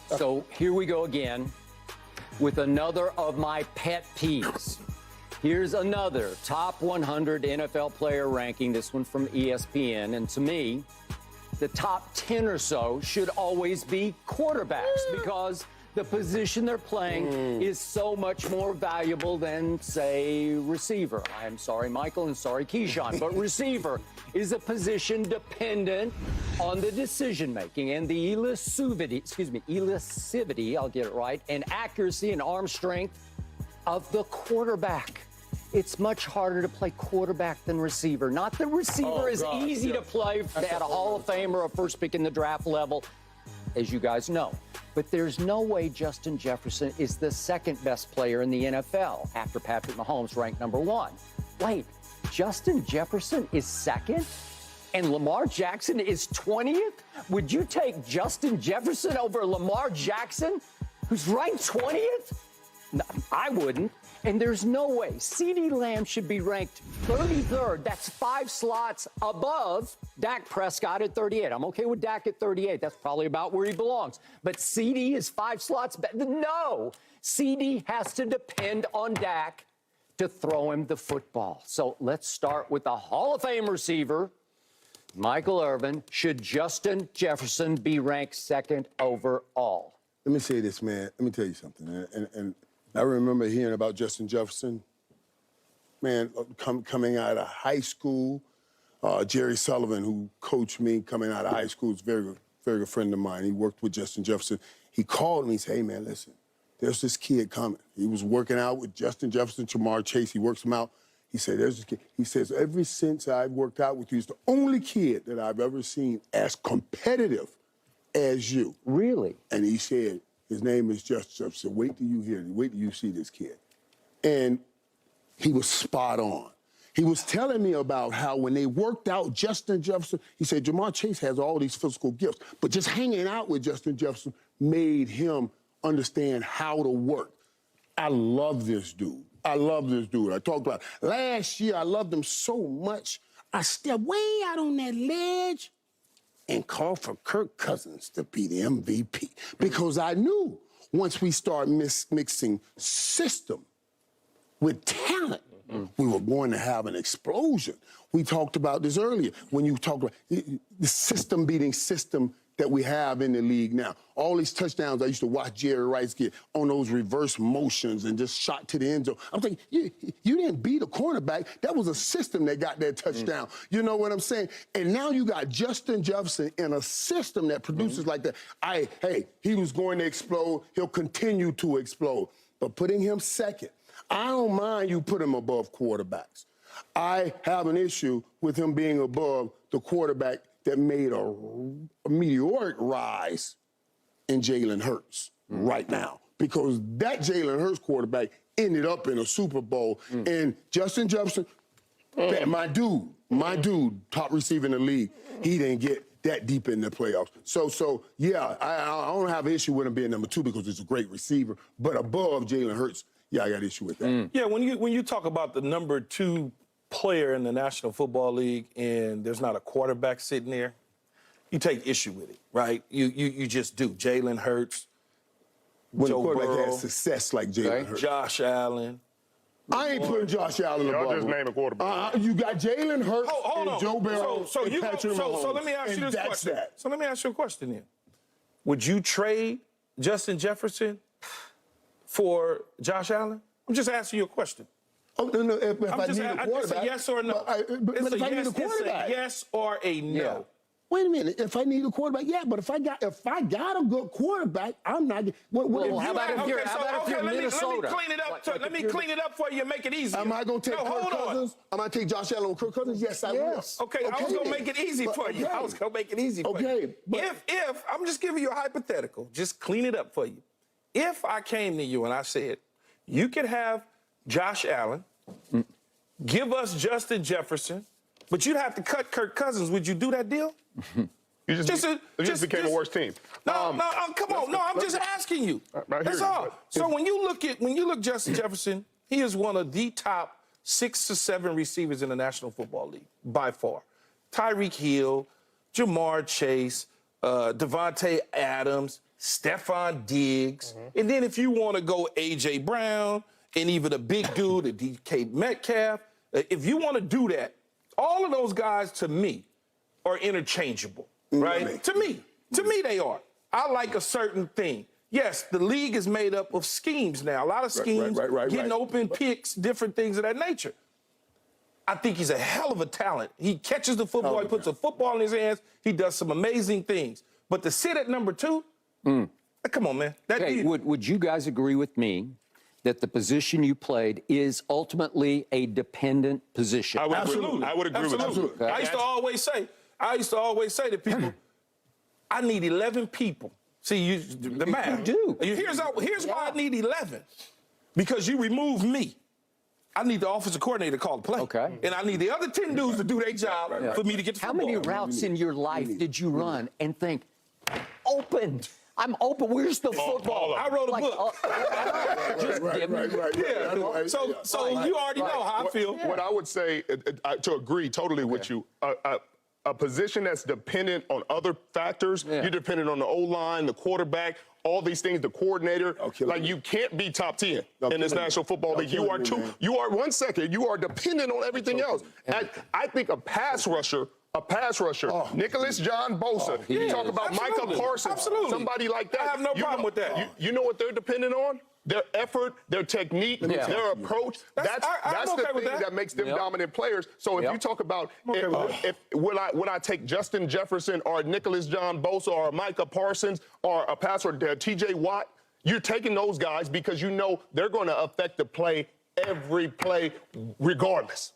So here we go again with another of my pet peeves. Here's another top 100 NFL player ranking, this one from ESPN. And to me, the top 10 or so should always be quarterbacks because the position they're playing is so much more valuable than, say, receiver. I'm sorry, Michael, and sorry, Keyshawn, but receiver is a position dependent on the decision-making and the elusivity, I'll get it right, and accuracy and arm strength of the quarterback. It's much harder to play quarterback than receiver. Not that receiver is easy to play at a Hall of Fame or a first pick in the draft level, as you guys know. But there's no way Justin Jefferson is the second best player in the NFL after Patrick Mahomes ranked number 1. Wait, Justin Jefferson is second? And Lamar Jackson is 20th? Would you take Justin Jefferson over Lamar Jackson, who's ranked 20th? No, I wouldn't. And there's no way CeeDee Lamb should be ranked 33rd. That's 5 slots above Dak Prescott at 38. I'm okay with Dak at 38. That's probably about where he belongs. But CeeDee is 5 slots back. No, CeeDee has to depend on Dak to throw him the football. So let's start with the Hall of Fame receiver, Michael Irvin. Should Justin Jefferson be ranked second overall? Let me say this, man. Let me tell you something, man. And I remember hearing about Justin Jefferson, man, coming out of high school. Jerry Sullivan, who coached me coming out of high school, is a very good friend of mine. He worked with Justin Jefferson. He called me and said, hey, man, listen, there's this kid coming. He was working out with Justin Jefferson, Jamar Chase. He works him out. He said, there's this kid. He says, ever since I've worked out with you, he's the only kid that I've ever seen as competitive as you. Really? And he said, his name is Justin Jefferson. Wait till you hear it. Wait till you see this kid. And he was spot on. He was telling me about how when they worked out Justin Jefferson, he said Jamar Chase has all these physical gifts, but just hanging out with Justin Jefferson made him understand how to work. I love this dude. I love this dude. I talked about it. Last year, I loved him so much, I stepped way out on that ledge and called for Kirk Cousins to be the MVP because I knew once we start mixing system with talent, we were going to have an explosion. We talked about this earlier when you talked about the system beating system that we have in the league now. All these touchdowns I used to watch Jerry Rice get on those reverse motions and just shot to the end zone. I'm thinking, you didn't beat a cornerback. That was a system that got that touchdown. You know what I'm saying? And now you got Justin Jefferson in a system that produces like that. Hey, he was going to explode. He'll continue to explode. But putting him second, I don't mind you put him above quarterbacks. I have an issue with him being above the quarterback that made a meteoric rise in Jalen Hurts right now. Because that Jalen Hurts quarterback ended up in a Super Bowl. And Justin Jefferson, my dude, top receiver in the league, he didn't get that deep in the playoffs. So yeah, I don't have an issue with him being number 2 because he's a great receiver. But above Jalen Hurts, yeah, I got an issue with that. Yeah, when you talk about the number 2 player in the National Football League and there's not a quarterback sitting there, you take issue with it, right? You just do. Jalen Hurts, When Joe the quarterback Burrow, has success like Jalen Hurts. Josh Allen. I ain't putting Josh Allen above Y'all just him. name a quarterback. You got Jalen Hurts Hold and on. Joe Burrow and Patrick Mahomes. So let me ask you this question. That. So let me ask you a question then. Would you trade Justin Jefferson for Josh Allen? I'm just asking you a question. Oh, no, if I need a quarterback. It's a yes or a no. But if I need a quarterback. It's a yes or a no. Yeah. Wait a minute. If I need a quarterback, yeah. But if I got a good quarterback, I'm not. How about if you're Minnesota? Let me clean it up for you and make it easy. Am I going to take Kirk Cousins? Am I going to take Josh Allen or Kirk Cousins? Yes, I will. Okay, I was going to make it easy for you. I was going to make it easy for you. Okay. If I'm just giving you a hypothetical, just clean it up for you. If I came to you and I said, you could have Josh Allen, give us Justin Jefferson, but you'd have to cut Kirk Cousins, would you do that deal? You just became a worse team. Come on. No, I'm just asking you. That's all. So when you look Justin Jefferson, he is one of the top 6 to 7 receivers in the National Football League, by far. Tyreek Hill, Jamar Chase, Devontae Adams, Stephon Diggs. And then if you want to go A.J. Brown and even a big dude, a DK Metcalf, if you want to do that, all of those guys, to me, are interchangeable, right? To me they are. I like a certain thing. Yes, the league is made up of schemes now. A lot of schemes, getting open picks, different things of that nature. I think he's a hell of a talent. He catches the football, he puts a football in his hands, he does some amazing things. But to sit at number 2, come on, man. Would you guys agree with me that the position you played is ultimately a dependent position? I would Absolutely. I would agree with that. Okay. I used to always say to people, I need 11 people. See, the math. You do. Here's why I need 11. Because you remove me. I need the offensive coordinator to call the play. Okay. And I need the other 10 dudes to do their job for me to get the football. How many routes in your life did you run and think, open? I'm open. Where's the football? I wrote a book. So you already know how I feel. What I would say, to agree totally with you, a position that's dependent on other factors, you're dependent on the O-line, the quarterback, all these things, the coordinator. Like, you can't be top 10 in this National Football League. You are you are dependent on everything else. I think a pass rusher, Nicholas John Bosa. You talk about Micah Parsons, somebody like that. I have no problem with that. You know what they're dependent on? Their effort, their technique, their approach. That's the thing that makes them dominant players. So if you talk about would I take Justin Jefferson or Nicholas John Bosa or Micah Parsons or a passer, T.J. Watt, you're taking those guys because you know they're going to affect the play every play regardless.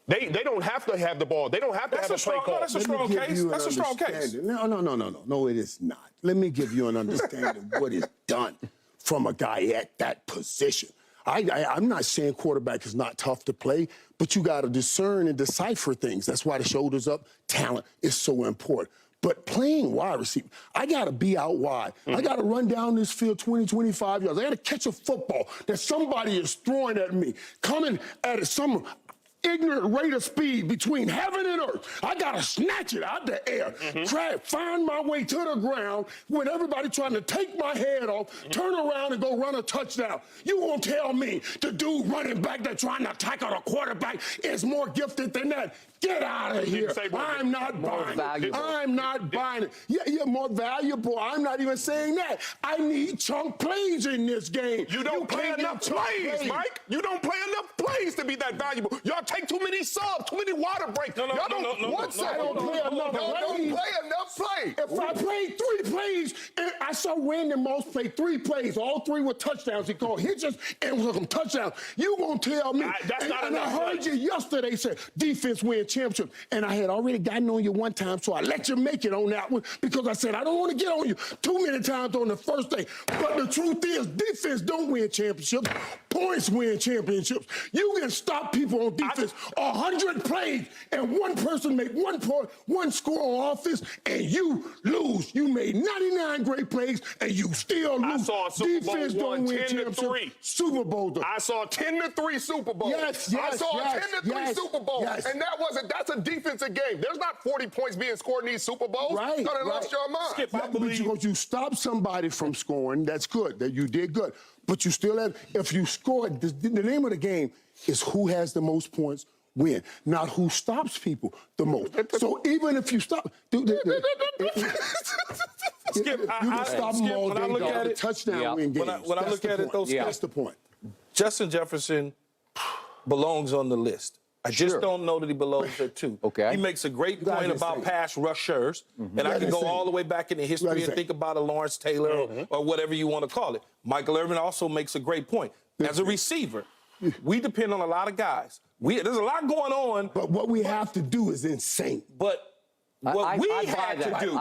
They don't have to have the ball. They don't have to have a play call. That's a strong case. That's a strong case. No, it is not. Let me give you an understanding of what is done from a guy at that position. I'm not saying quarterback is not tough to play, but you got to discern and decipher things. That's why the shoulders up talent is so important. But playing wide receiver, I got to be out wide. I got to run down this field 20, 25 yards. I got to catch a football that somebody is throwing at me, coming at some ignorant rate of speed between heaven and earth. I got to snatch it out the air, find my way to the ground when everybody trying to take my head off, turn around and go run a touchdown. You won't tell me the dude running back that's trying to tackle the quarterback is more gifted than that. Get out of here. I'm not buying it. I'm not buying it. Yeah, you're more valuable. I'm not even saying that. I need chunk plays in this game. You don't play enough plays, Mike. You don't play enough plays to be that valuable. Y'all take too many subs, too many water breaks. I don't play enough plays. If I played 3 plays, and I saw Randy Moss play 3 plays, all 3 were touchdowns. He called hitches and was some touchdowns. You gonna tell me? And I heard you yesterday say defense win championship, and I had already gotten on you one time, so I let you make it on that one because I said I don't want to get on you too many times on the first day. But the truth is, defense don't win championships. Points win championships. You can stop people on defense 100 plays, and one person make 1 point, 1 score on offense, and you lose. You made 99 great plays, and you still lose. I saw a Super Bowl defense don't win 10-3. Super Bowl. I saw 10-3 Super Bowls. I saw a 10-3 Super Bowl, and that's a defensive game. There's not 40 points being scored in these Super Bowls. Right. So they lost your mind. Skip, I believe you stop somebody from scoring. That's good. That you did good. But you still have, if you scored, the name of the game is who has the most points win, not who stops people the most. So even if you stop, Skip, you can stop them all day. When I look at it, touchdown win games. When I look at it, that's the point. Justin Jefferson belongs on the list. I just don't know that he belongs there, too. He makes a great point about pass rushers, and I can go all the way back into history and think about a Lawrence Taylor or whatever you want to call it. Michael Irvin also makes a great point. As a receiver, we depend on a lot of guys. There's a lot going on. But what we have to do is insane. But what we had to do,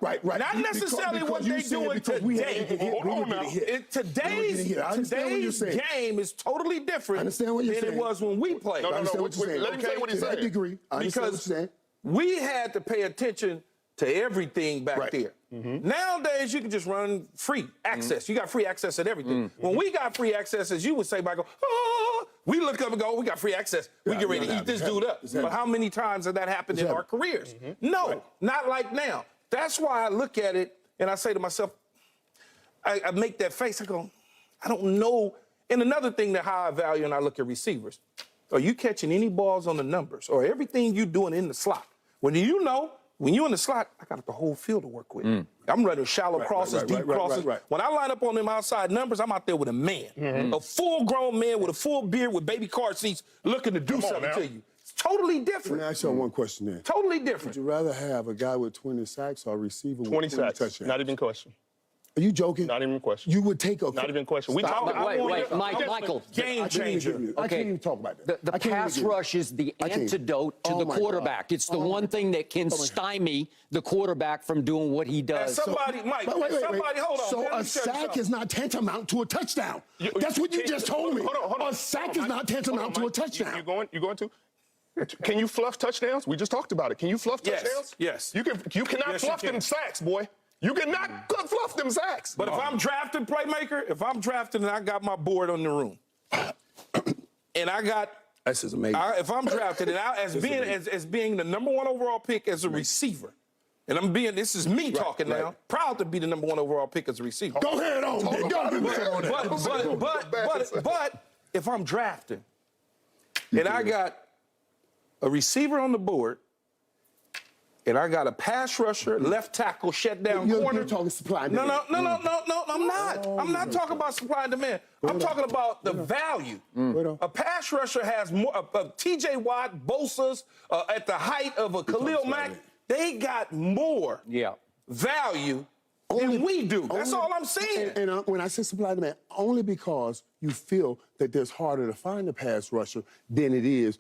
right. Not necessarily what they're doing today. Today's game is totally different than it was when we played. Let him say what he's saying. I agree. Because we had to pay attention to everything back there. Nowadays, you can just run free access. You got free access at everything. When we got free access, as you would say, Michael, We look up and go, we got free access. We get ready to eat this dude up. But how many times has that happened in our careers? No, not like now. That's why I look at it and I say to myself, I make that face. I go, I don't know. And another thing that how I value and I look at receivers, are you catching any balls on the numbers or everything you doing in the slot? When you know, when you're in the slot, I got the whole field to work with. I'm running shallow crosses, deep crosses. When I line up on them outside numbers, I'm out there with a man, a full-grown man with a full beard with baby car seats looking to do something to you. It's totally different. Let me ask you one question then. Totally different. Would you rather have a guy with 20 sacks or a receiver with 20 20 sacks. touchdowns? Not even question. Are you joking? Not even question. You would take a... Not even question. We talking. Wait, Michael. Game changer. I can't even talk about that. The pass rush is the antidote to the quarterback. It's the one thing that can stymie the quarterback from doing what he does. Somebody, Mike, somebody, hold on. So a sack is not tantamount to a touchdown. That's what you just told me. Hold on. A sack is not tantamount to a touchdown. You going to? Can you fluff touchdowns? We just talked about it. Can you fluff touchdowns? Yes. You cannot fluff them sacks, boy. You cannot fluff them sacks. But if I'm drafted playmaker, if I'm drafted and I got my board on the room, and I got... This is amazing. If I'm drafted and as being the #1 overall pick as a receiver, and this is me talking now, proud to be the #1 overall pick as a receiver. Go ahead on. But if I'm drafted and I got a receiver on the board, and I got a pass rusher, left tackle, shutdown corner. You're talking supply and demand. No, I'm not. I'm not talking about supply and demand. I'm talking about the value. A pass rusher has more. T.J. Watt, Bosa's at the height of a Khalil Mack. They got more value than we do. That's all I'm saying. And when I say supply and demand, only because you feel that there's harder to find a pass rusher than it is